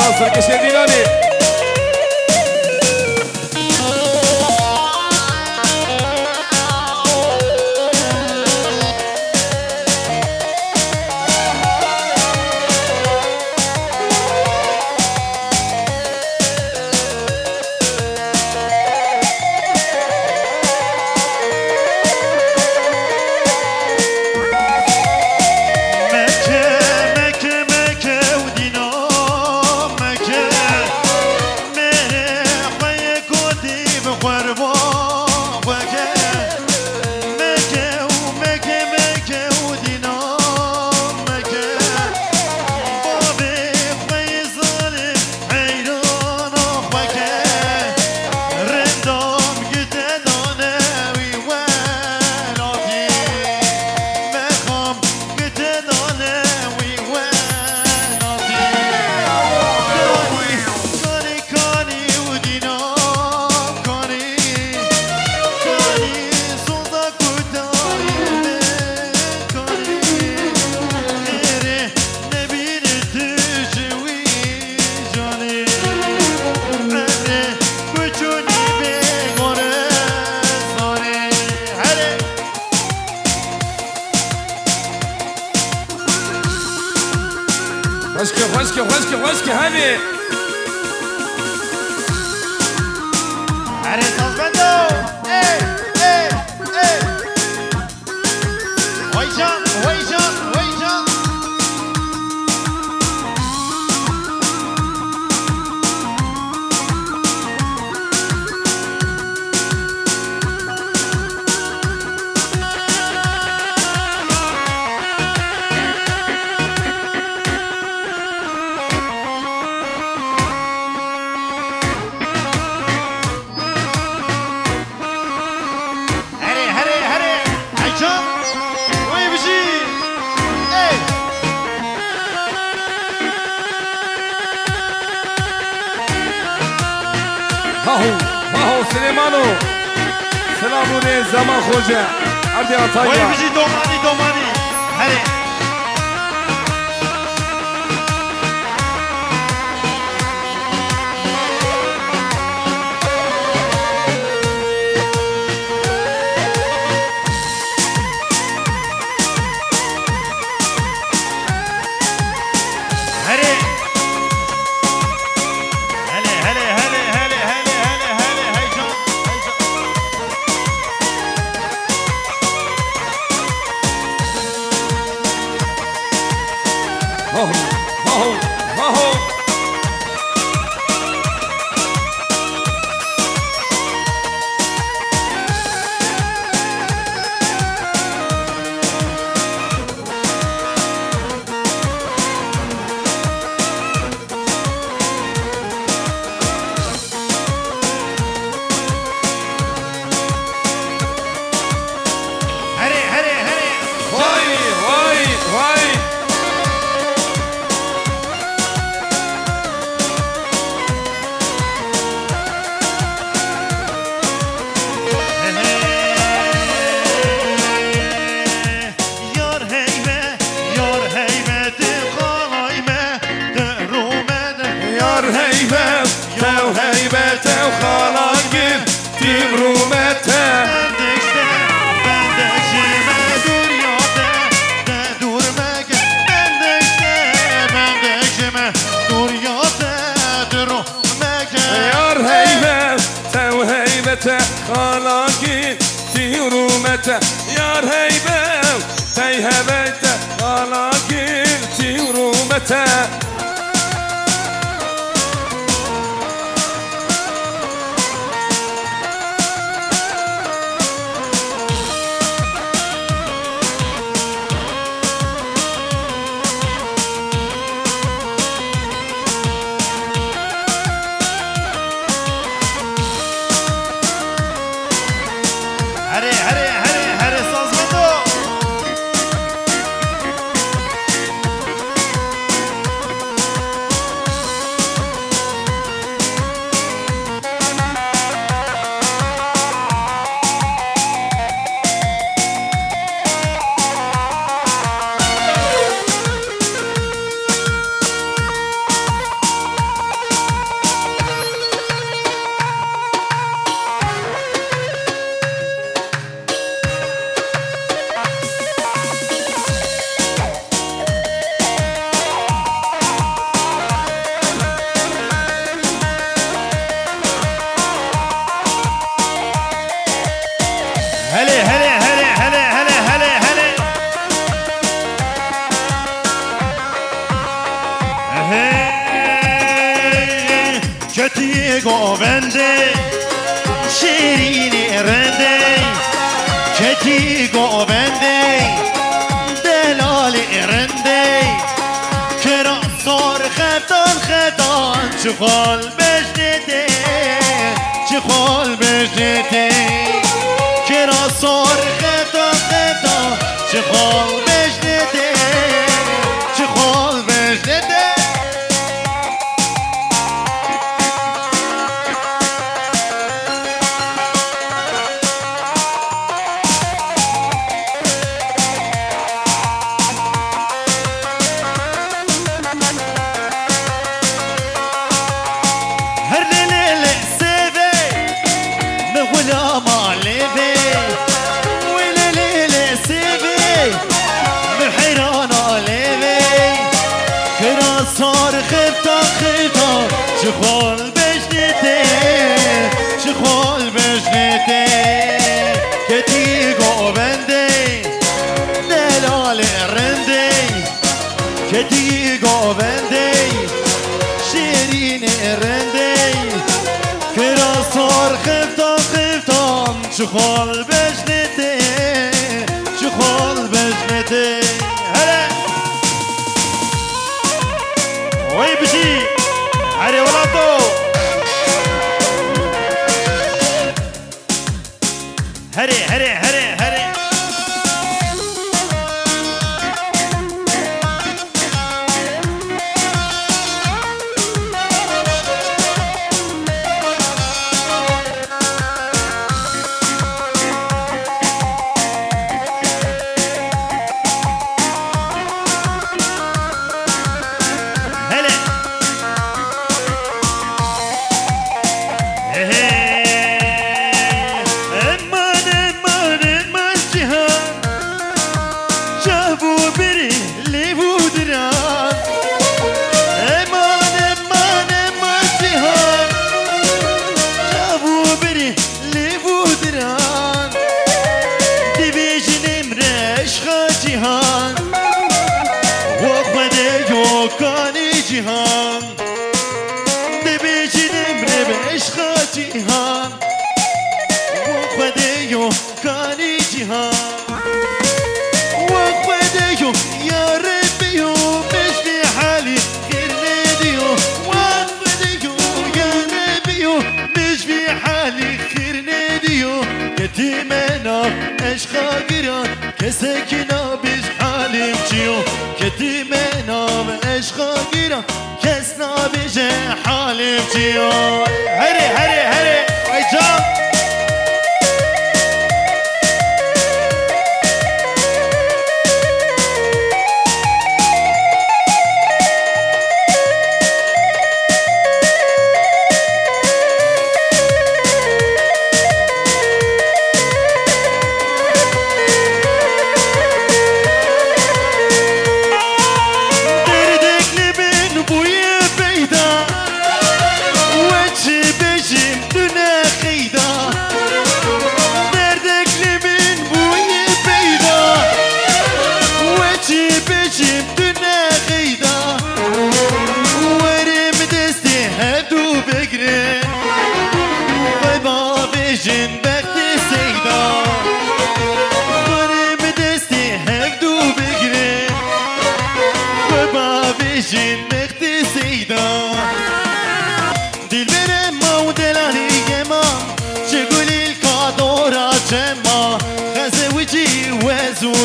سال سرکش دیلانی واسكي هذه عريس هزبندو ويجان ويجان ويجان هاهو سليمانو سلاموني زمان خوجة عردي عطايا وين بيجي دوماني هري خلاقي تيرومته يار هيبه تيهبته خلاقي تيرومته Hey, kötüye govende, şirini rende, kötüye govende, delali rende, kera sor خدان خدان چخال بجنده چخال بجنده کرا سار خدان خدان چخال بجنده چخال بجنده صار خفتا خفتا شخال بجنته شخال بجنته كتي قوبنده دلال رنده كتي قوبنده شيرين رنده كرا صار خفتا خفتا شخال بجنته شخال بجنته هلا وي بشي علي ولادو هري هري هري هري جهان دبیجنم رب عشق جهان وقفدیو کانی جهان وقفدیو یا ربیو مشتی حالی خیر ندیو وقفدیو یا ربیو مشتی حالی خیر ندیو کتی منا عشق گران کسکنا بیش حالیم چیو کتی منا عشق گران کس نبیشه حالیم چیو هری هری هری ای جان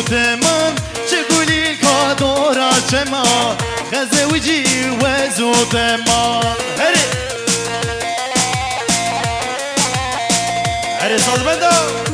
تمام شقولي القادورة تمام غزوجي وزو تمام هري هري صوت بندو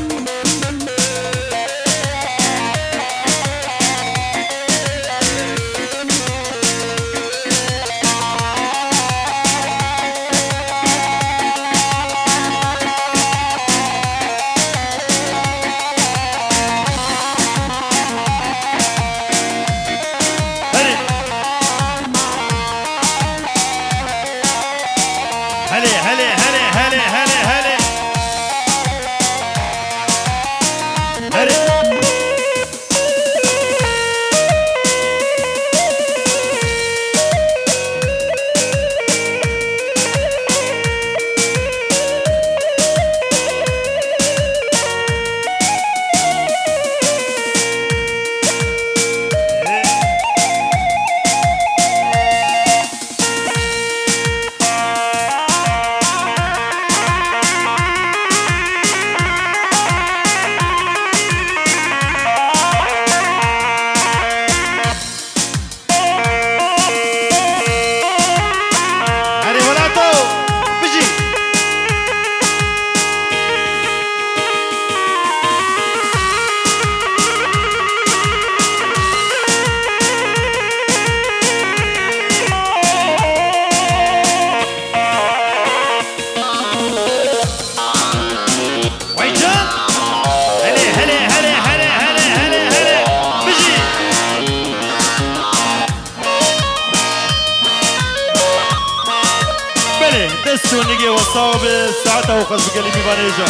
السونية والصابة ساعتها وقلب كلمة بانيجا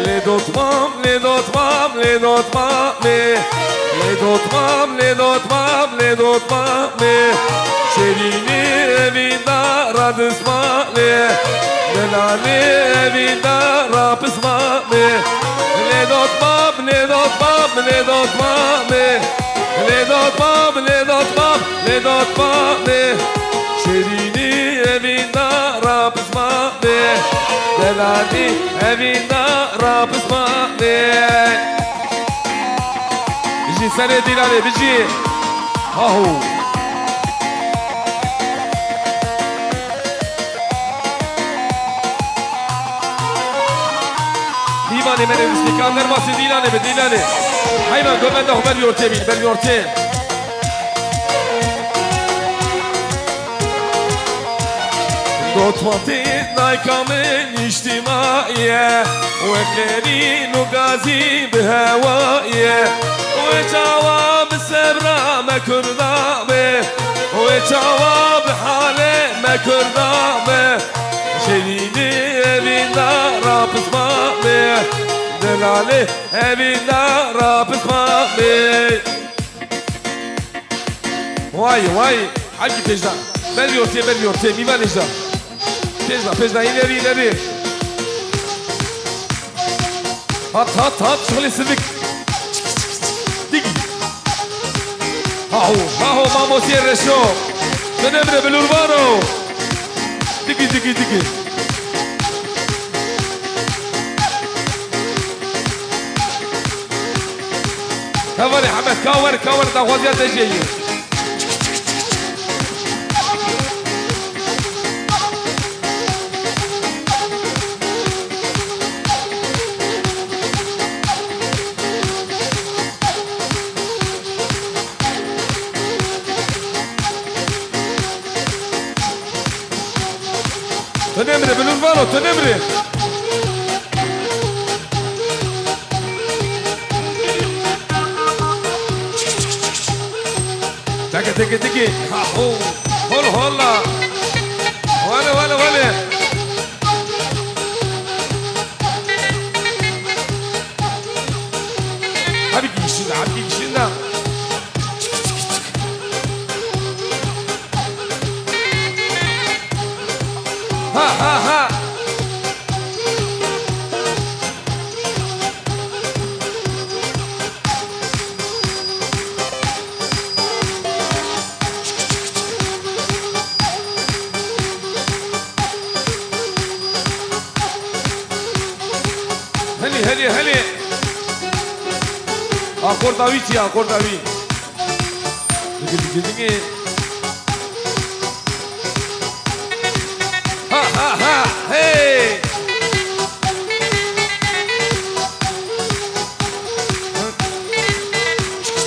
לדותמם, לדותמם, לדותמם, לדותמם, לדותמם, לדותמם, شیرینی ویدا را دسماله دلالی ویدا را پسماله لدوتمام لدوتمام لدوتمام لدوتمام لدوتمام لدوتمام شیرینی ویدا را پسماله دلالی ویدا را پسماله بجی سر دیلاله بجی هاهو دیوانه من استیکار نرماسی دیلانه به دیلانه حیوان دو من ده بل یورته بین بل یورته دوتماتي نايكامل اجتماعية وكلي نقازي بهواية وجواب السبرة ما كردامي وجواب حالي ما كردامي شديدي بينا راب اسمامي دلالي بينا راب اسمامي واي حاجي تجدا بل يورتي ميبان اجدا تجدا ileri hat şöyle sıdık digi haho mamo sierreşo dönemre bel urbano digi كور يا حمد كور ده غوزيات اجي تنمري بالنسبة تنمري تكي هلا ولا حبيبي يشيلنا ها هلي اكورداوي